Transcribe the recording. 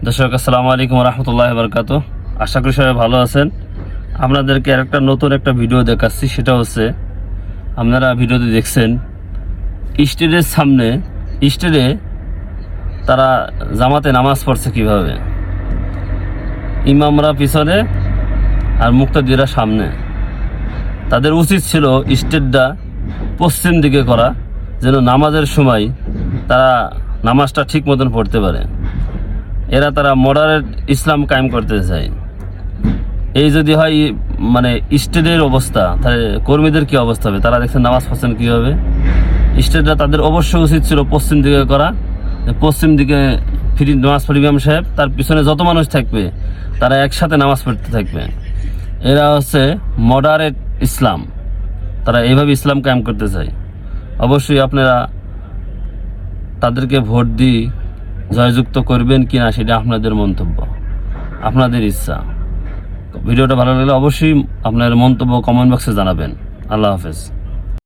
দর্শক আসসালামু আলাইকুম রহমতুল্লাহ বরকাত। আশা করি সবাই ভালো আছেন। আপনাদেরকে একটা নতুন একটা ভিডিও দেখাচ্ছি। সেটা হচ্ছে, আপনারা ভিডিওতে দেখছেন স্টেজের সামনে স্টেজে তারা জামাতে নামাজ পড়ছে কিভাবে, ইমামরা পিছনে আর মুক্তাদিরা সামনে। তাদের উচিত ছিল স্টেজটা পশ্চিম দিকে করা, যেন নামাজের সময় তারা নামাজটা ঠিক মতন পড়তে পারে। তারা মডারেট ইসলাম কায়েম করতে চায়। এই যদি হয় মানে স্টেটের অবস্থা, তাহলে কর্মীদের কি অবস্থা হবে? তারা দেখছেন নামাজ পড়ছেন কীভাবে। স্টেটটা তাদের অবশ্যই উচিত ছিল পশ্চিম দিকে করা। পশ্চিম দিকে ফিরি নামাজ পড়ি ইমাম সাহেব, তার পিছনে যত মানুষ থাকবে তারা একসাথে নামাজ পড়তে থাকবে। এরা হচ্ছে মডারেট ইসলাম, তারা এইভাবে ইসলাম কায়েম করতে চায়। অবশ্যই আপনারা তাদেরকে ভোট দিয়ে জয়যুক্ত করবেন কি না সেটা আপনাদের মন্তব্য, আপনাদের ইচ্ছা। ভিডিওটা ভালো লাগলে অবশ্যই আপনার মন্তব্য কমেন্ট বক্সে জানাবেন। আল্লাহ হাফেজ।